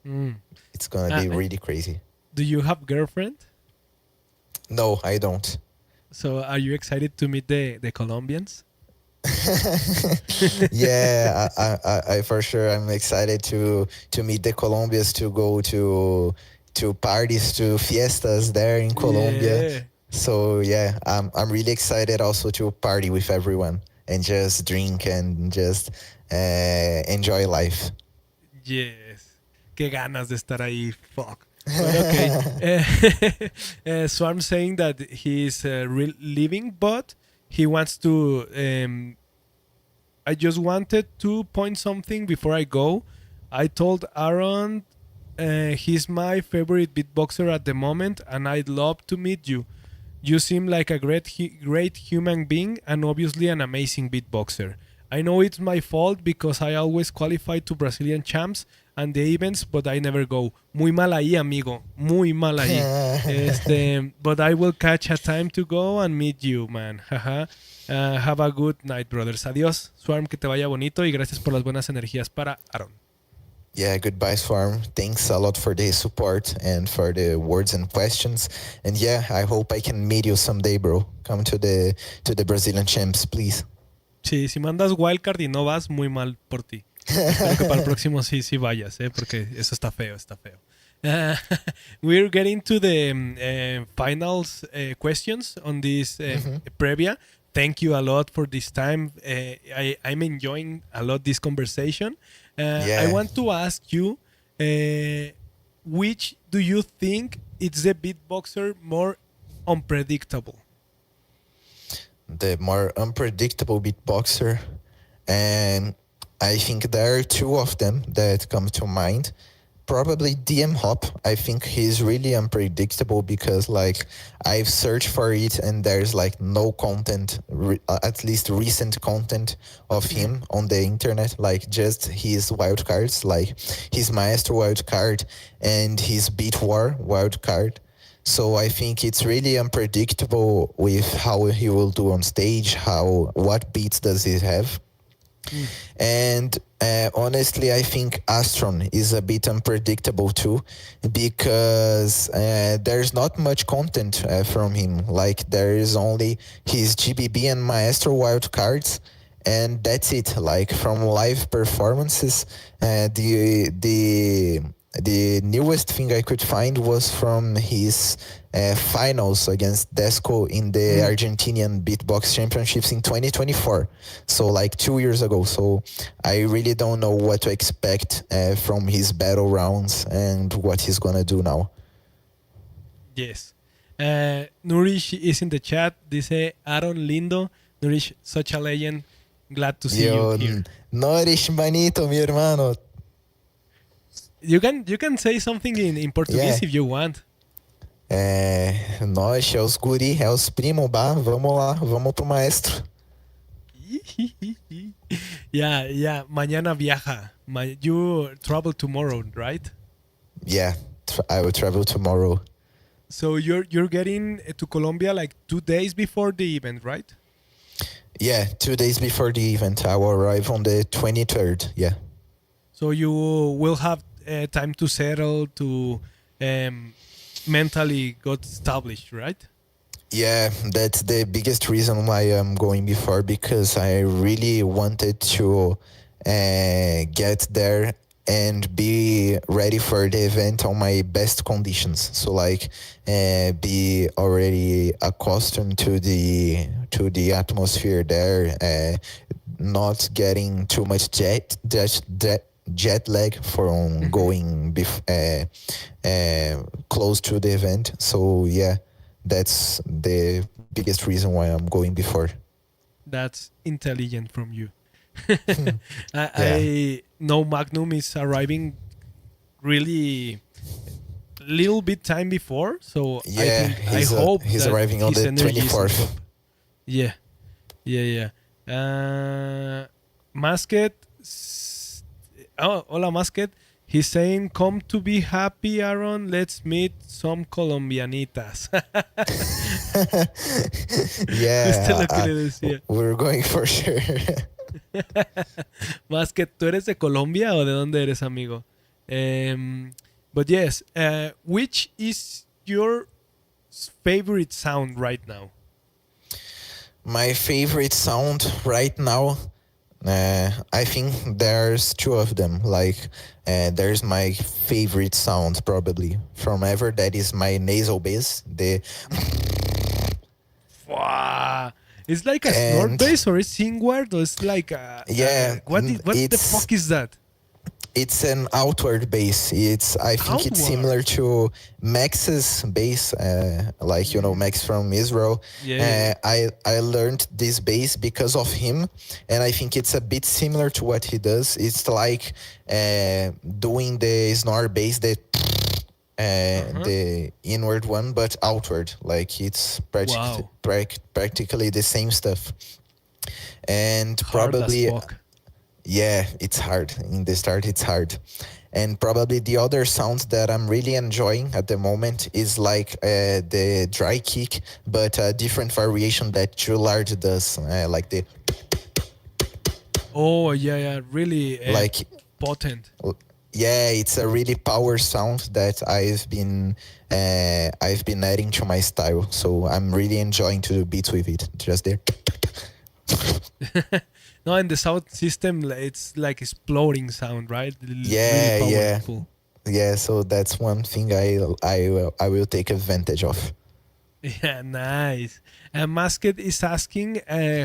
Mm. It's gonna be really crazy. Do you have girlfriend? No, I don't. So are you excited to meet the Colombians? Yeah, I for sure I'm excited to meet the Colombians, to go to parties, to fiestas there in Colombia. Yeah. So yeah, I'm really excited also to party with everyone and just drink and just enjoy life. Yes. Qué ganas de estar ahí. Fuck. But okay. So I'm saying that he's leaving, but he wants to. I just wanted to point something before I go. I told Aaron he's my favorite beatboxer at the moment, and I'd love to meet you. You seem like a great human being and obviously an amazing beatboxer. I know it's my fault because I always qualify to Brazilian champs and the events, but I never go. Muy mal ahí, amigo. Muy mal ahí. But I will catch a time to go and meet you, man. Haha. Have a good night, brothers. Adiós. Swarm, que te vaya bonito y gracias por las buenas energías para Aaron. Yeah, goodbye, Swarm. Thanks a lot for the support and for the words and questions. And yeah, I hope I can meet you someday, bro. Come to the Brazilian champs, please. Sí, si mandas wildcard y no vas, muy mal por ti. Espero que para el próximo sí vayas, porque eso está feo, está feo. We're getting to the finals questions on this Previa. Thank you a lot for this time. I'm enjoying a lot this conversation. I want to ask you, which do you think is the beatboxer more unpredictable? The more unpredictable beatboxer, and I think there are two of them that come to mind. Probably DM Hop. I think he's really unpredictable because like I've searched for it and there's like no content, at least recent content of him on the internet, like just his wildcards, like his Maestro wildcard and his Beat War wildcard. So I think it's really unpredictable with how he will do on stage, what beats does he have. And honestly, I think Astron is a bit unpredictable too, because there's not much content from him. Like there is only his GBB and Maestro wildcards, and that's it. Like from live performances, the newest thing I could find was from his finals against Desco in the Argentinian Beatbox Championships in 2024. So like 2 years ago. So I really don't know what to expect from his battle rounds and what he's gonna do now. Yes. Nourish is in the chat. Dice Aaron Lindo. Nourish, such a legend. Glad to see you here. Nourish, manito, mi hermano. You can say something in Portuguese if you want. Nós, é os guri, é os primo, bah, vamos lá, vamos pro maestro. Yeah, mañana viaja. You travel tomorrow, right? Yeah, I will travel tomorrow. So you're getting to Colombia like 2 days before the event, right? Yeah, 2 days before the event. I will arrive on the 23rd, yeah. So you will have time to settle, to mentally got established, right? Yeah, that's the biggest reason why I'm going before, because I really wanted to get there and be ready for the event on my best conditions. So like be already accustomed to the atmosphere there, not getting too much jet lag from going close to the event. So yeah, that's the biggest reason why I'm going before. That's intelligent from you. I know Magnum is arriving really little bit time before. So Yeah, I hope he's that arriving on his the energy is on 24th. top. Yeah, yeah. Masket. Oh, hola, Masket. He's saying, "Come to be happy, Aaron. Let's meet some colombianitas." Justo Yeah, lo que le decía. we're going for sure. Masket, ¿tú eres de Colombia o de dónde eres, amigo? But yes, which is your favorite sound right now? My favorite sound right now, I think there's two of them. Like, there's my favorite sound probably from ever. That is my nasal bass. Wow. It's like a snort And bass or a sing word or it's like yeah, what the fuck is that? it's an outward bass. I think it's similar Outward. to Max's bass, like Max from Israel. Yeah. I learned this bass because of him, and I think it's a bit similar to what he does. It's like doing the snore bass, the inward one, but outward. Like it's Wow. practically the same stuff. And Hard as probably, fuck. yeah, it's hard. In the start, it's hard. And probably the other sound that I'm really enjoying at the moment is like the dry kick, but a different variation that True Large does, like the Oh yeah. Really like. potent. Yeah, it's a really power sound that I've been adding to my style. So I'm really enjoying to do beats with it. Just there. No, in the sound system, it's like exploding sound, right? Yeah, Really yeah. powerful. Yeah, so that's one thing I will take advantage of. Yeah, nice. And Masket is asking,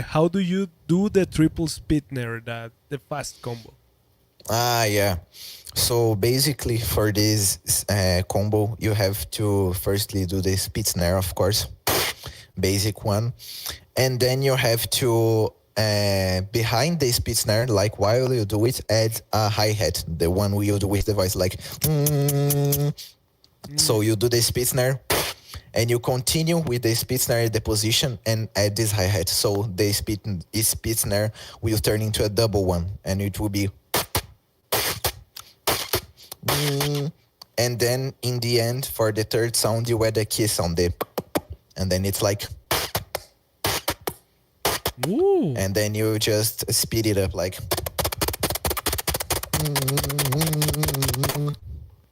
how do you do the triple spinner, the fast combo? Yeah. So basically, for this combo, you have to firstly do the spit snare, of course, basic one, and then you have to behind the spit snare, like while you do it, add a hi hat, the one we do with the voice, like. So you do the spit snare, and you continue with the spit snare at the position and add this hi hat. So the spit snare will turn into a double one, and it will be. And then in the end, for the third sound, you add a kiss on the, and then it's like, Ooh, and then you just speed it up like.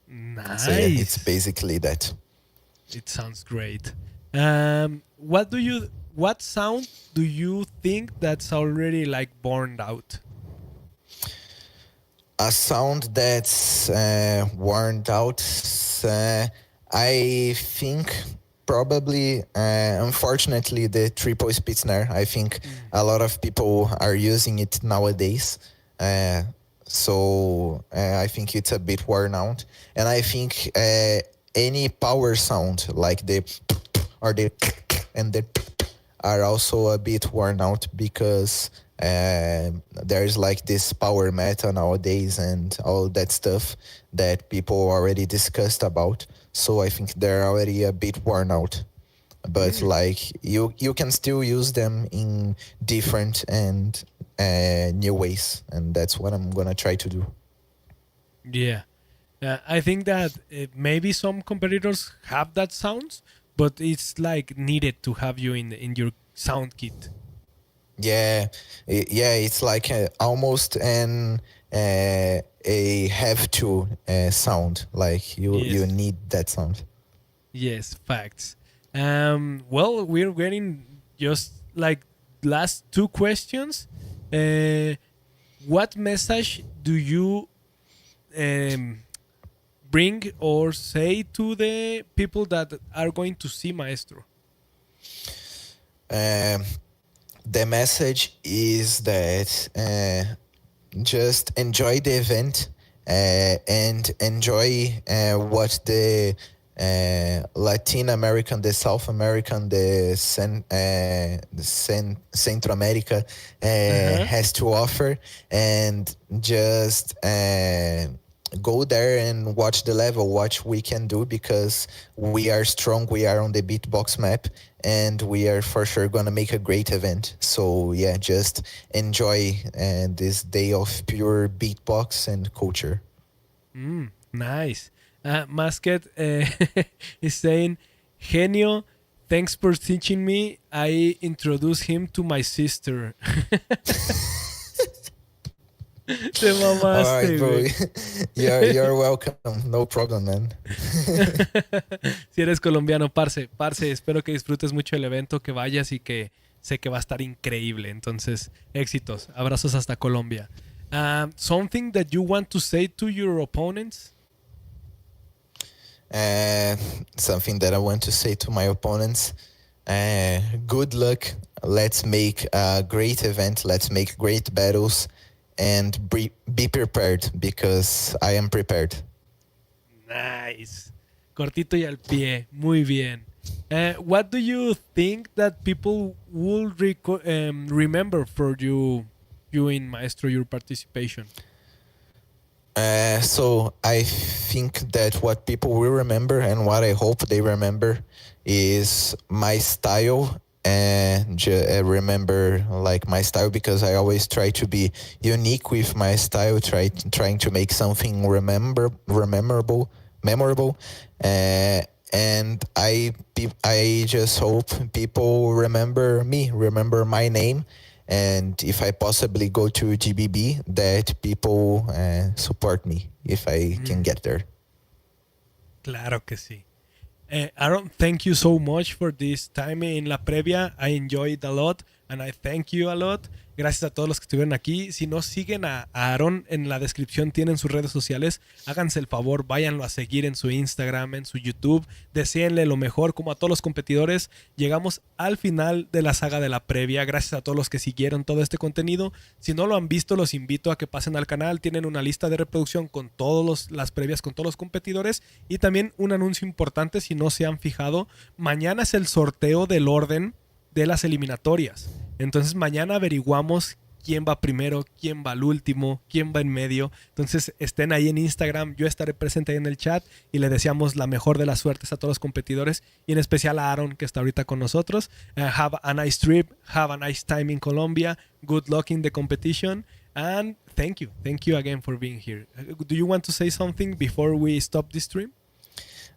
nice. So yeah, it's basically that. It sounds great. What sound do you think that's already like burned out? A sound that's worn out, I think probably, unfortunately, the triple spit snare. I think a lot of people are using it nowadays. So I think it's a bit worn out. And I think any power sound like the or the and the are also a bit worn out because there's like this power meta nowadays and all that stuff that people already discussed about. So I think they're already a bit worn out. But like you can still use them in different and new ways, and that's what I'm gonna try to do. Yeah. I think that maybe some competitors have that sounds, but it's like needed to have you in your sound kit. Yeah, it's like almost a have to sound. Like you Yes. need that sound. Yes, facts. Well, we're getting just like last two questions. What message do you um, bring or say to the people that are going to see Maestro? The message is that just enjoy the event and enjoy what the Latin American, the South American, the Centro America has to offer, and just go there and watch the level, watch we can do, because we are strong, we are on the beatbox map, and we are for sure gonna make a great event. So yeah, just enjoy this day of pure beatbox and culture. Nice. Masket is saying, Genio, thanks for teaching me. I introduced him to my sister. Te All right, mamaste, bro. güey. You're welcome. No problem, man. Si eres colombiano, parce, espero que disfrutes mucho el evento, que vayas y que sé que va a estar increíble. Entonces, éxitos. Abrazos hasta Colombia. Something that you want to say to your opponents? Something that I want to say to my opponents. Good luck. Let's make a great event. Let's make great battles. And be prepared, because I am prepared. Nice. Cortito y al pie. Muy bien. What do you think that people will remember for you in Maestro, your participation? So I think that what people will remember, and what I hope they remember, is my style, and remember like my style, because I always try to be unique with my style, trying to make something memorable, and I just hope people remember me, remember my name. And if I possibly go to GBB, that people support me if I can get there. Claro que sí. Aaron, thank you so much for this time in La Previa. I enjoyed a lot and I thank you a lot. Gracias a todos los que estuvieron aquí. Si no siguen a Aaron, en la descripción tienen sus redes sociales. Háganse el favor, váyanlo a seguir en su Instagram, en su YouTube. Deséenle lo mejor, como a todos los competidores. Llegamos al final de la saga de La Previa. Gracias a todos los que siguieron todo este contenido. Si no lo han visto, los invito a que pasen al canal. Tienen una lista de reproducción con todas las previas, con todos los competidores. Y también un anuncio importante, si no se han fijado. Mañana es el sorteo del orden de las eliminatorias. Entonces mañana averiguamos quién va primero, quién va al último, quién va en medio. Entonces estén ahí en Instagram, yo estaré presente ahí en el chat y le deseamos la mejor de las suertes a todos los competidores y en especial a Aaron, que está ahorita con nosotros. Have a nice trip, have a nice time in Colombia, good luck in the competition, and thank you again for being here. Do you want to say something before we stop this stream?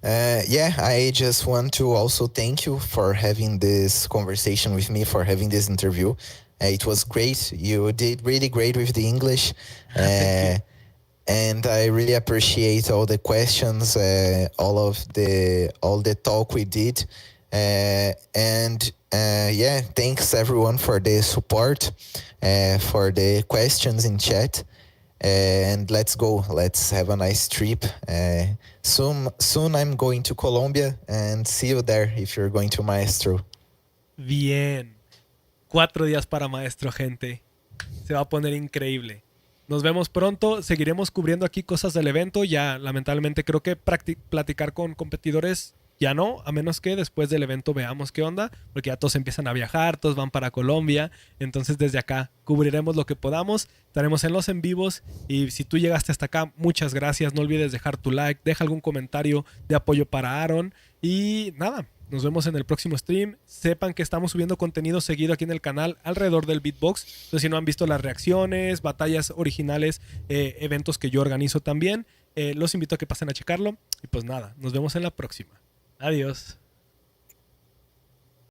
Yeah, I just want to also thank you for having this conversation with me, for having this interview. It was great. You did really great with the English. And I really appreciate all the questions, all the talk we did. Yeah, thanks everyone for the support, for the questions in chat. And let's go. Let's have a nice trip. Soon I'm going to Colombia, and see you there if you're going to Maestro. Bien. 4 días para Maestro, gente. Se va a poner increíble. Nos vemos pronto. Seguiremos cubriendo aquí cosas del evento. Ya, lamentablemente, creo que platicar con competidores ya no, a menos que después del evento veamos qué onda, porque ya todos empiezan a viajar, todos van para Colombia. Entonces desde acá cubriremos lo que podamos, estaremos en los en vivos y si tú llegaste hasta acá, muchas gracias. No olvides dejar tu like, deja algún comentario de apoyo para Aaron y nada, nos vemos en el próximo stream. Sepan que estamos subiendo contenido seguido aquí en el canal alrededor del beatbox. Entonces si no han visto las reacciones, batallas originales, eventos que yo organizo también, los invito a que pasen a checarlo y pues nada, nos vemos en la próxima. Adiós.